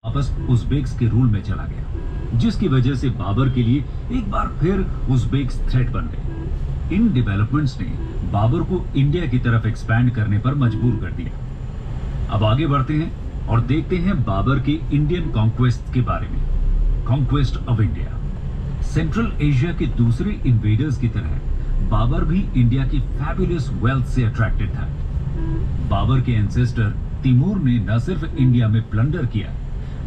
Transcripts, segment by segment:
वापस उज़्बेक्स के रूल में चला गया, जिसकी वजह से बाबर के लिए एक बार फिर उज़्बेक्स थ्रेट बन गए। इन डेवलपमेंट्स ने बाबर को इंडिया की तरफ एक्सपैंड करने पर मजबूर कर दिया। अब आगे बढ़ते हैं और देखते हैं बाबर के इंडियन कॉन्क्वेस्ट के बारे में। Conquest of India. Central Asia के दूसरे इन्वेडर्स की तरह बाबर भी इंडिया की फैबुलस वेल्थ से अट्रैक्टेड था। बाबर के एंसेस्टर तिमूर ने न सिर्फ इंडिया में प्लंडर किया,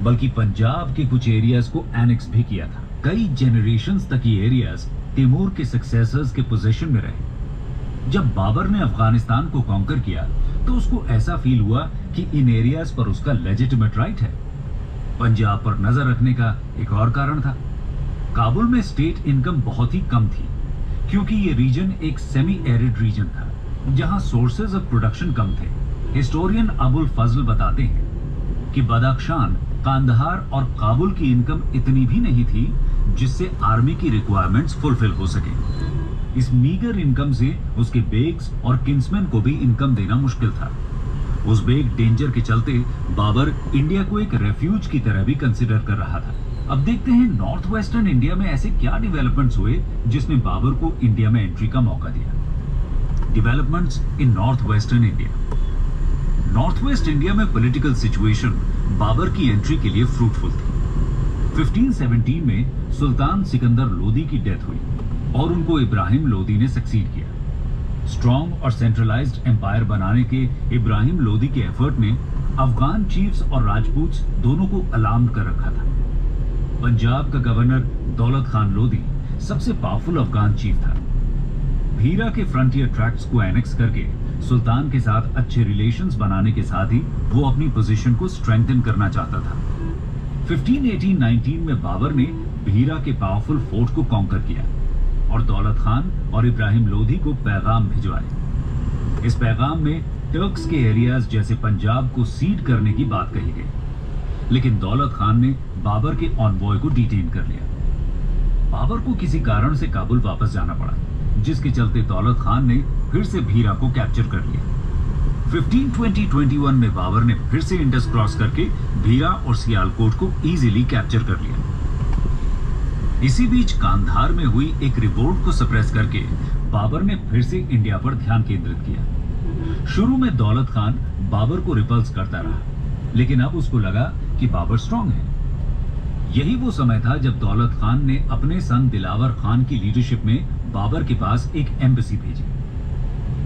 बल्कि पंजाब के कुछ एरियाज को एनेक्स भी किया था। कई जेनरेशंस तक ये एरियाज तिमूर के सक्सेसर्स के पोजीशन में रहे। जब बाबर ने अफगानिस्तान को कॉन्कर किया तो उसको ऐसा फील हुआ कि इन एरियाज पर उसका लेजिटिमेट राइट है। पंजाब पर नजर रखने का एक और कारण था। काबुल में स्टेट इनकम बहुत ही कम थी, क्योंकि ये रीजन एक सेमी एरिड रीजन था जहां सोर्सेज ऑफ प्रोडक्शन कम थे। हिस्टोरियन अबुल फजल बताते हैं कि बदाख्शान, कांधार और काबुल की इनकम इतनी भी नहीं थी जिससे आर्मी की रिक्वायरमेंट्स फुलफिल हो सके। इस मीगर इनकम से उसके बेग्स और किंग्समैन को भी इनकम देना मुश्किल था। उज़्बेक डेंजर के चलते बाबर इंडिया को एक रेफ्यूज की तरह भी कंसिडर कर रहा था। अब देखते हैं नॉर्थ वेस्टर्न इंडिया में ऐसे क्या डेवलपमेंट्स हुए जिसने बाबर को इंडिया में एंट्री का मौका दिया। Developments in north western India. North west India में पॉलिटिकल सिचुएशन बाबर की एंट्री के लिए फ्रूटफुल थी। 1517 में सुल्तान सिकंदर लोदी की डेथ हुई और उनको इब्राहिम लोदी ने सक्सीड किया। स्ट्रॉन्ग और सेंट्रलाइज्ड एम्पायर बनाने के इब्राहिम लोदी के एफर्ट ने अफगान चीफ्स और राजपूत्स दोनों को अलार्म कर रखा था। पंजाब का गवर्नर दौलत खान लोदी सबसे पावरफुल अफगान चीफ था। भीरा के फ्रंटियर ट्रैक्ट्स को एनेक्स करके सुल्तान के साथ अच्छे रिलेशंस बनाने के साथ ही वो अपनी पोजीशन को स्ट्रेंथन करना चाहता था। 1518-19 में बाबर ने भीरा के पावरफुल फोर्ट को कॉन्कर किया और दौलत खान और इब्राहिम लोदी को पैगाम भिजवाए। इस पैगाम में टर्क्स के एरियाज जैसे पंजाब को सीड करने की बात कही गई, लेकिन दौलत खान ने बाबर के ऑनवॉय को डिटेन कर लिया। बाबर को किसी कारण से काबुल वापस जाना पड़ा, जिसके चलते दौलत खान ने फिर से भीरा को कैप्चर कर लिया। 1520-21 में बाबर ने फिर से इंडस क्रॉस करके भीरा और सियालकोट को इजीली कैप्चर कर लिया। इसी बीच कांधार में हुई एक रिवोल्ट को सप्रेस करके बाबर ने फिर से इंडिया पर ध्यान केंद्रित किया। शुरू में दौलत खान बाबर को रिपल्स करता रहा, लेकिन अब उसको लगा कि बाबर स्ट्रांग है। यही वो समय था जब दौलत खान ने अपने सन दिलावर खान की लीडरशिप में बाबर के पास एक एम्बेसी भेजी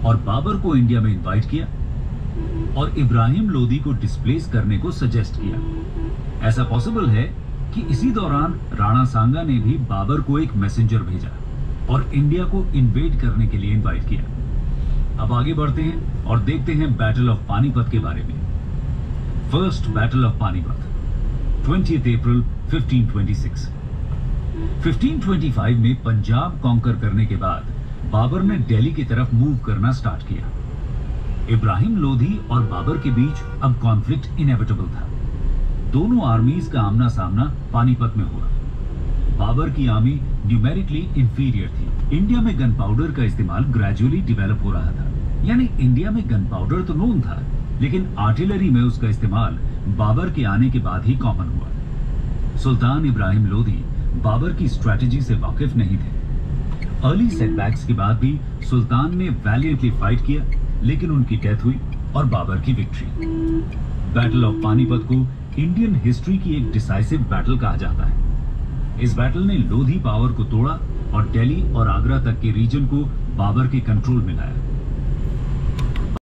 और बाबर को इंडिया में इनवाइट किया और इब्राहिम लोदी को डिस्प्लेस करने को सजेस्ट किया। ऐसा पॉसिबल है कि इसी दौरान राणा सांगा ने भी बाबर को एक मैसेंजर भेजा और इंडिया को इन्वेड करने के लिए इनवाइट किया। अब आगे बढ़ते हैं और देखते हैं बैटल ऑफ पानीपत के बारे में। First battle of Panipat 20th अप्रैल 1526। 1525 में पंजाब कॉन्कर करने के बाद बाबर ने दिल्ली की तरफ मूव करना स्टार्ट किया। इब्राहिम लोदी और बाबर के बीच अब कॉन्फ्लिक्ट इनेविटेबल था। दोनों आर्मीज का आमना सामना पानीपत में हुआ। बाबर की आर्मी न्यूमेरिकली इंफीरियर थी। इंडिया में गन पाउडर का इस्तेमाल ग्रेजुअली डेवलप हो रहा था, यानी इंडिया में गन पाउडर तो नोन था, लेकिन आर्टिलरी में उसका इस्तेमाल बाबर के आने के बाद ही कॉमन हुआ। सुल्तान इब्राहिम लोदी बाबर की स्ट्रैटेजी से वाकिफ नहीं थे। अर्ली सेटबैक्स के बाद भी सुल्तान ने वैलियंटली फाइट किया, लेकिन उनकी डेथ हुई और बाबर की विक्ट्री। बैटल ऑफ पानीपत को इंडियन हिस्ट्री की एक डिसाइसिव बैटल कहा जाता है। इस बैटल ने लोधी पावर को तोड़ा और दिल्ली और आगरा तक के रीजन को बाबर के कंट्रोल में लाया।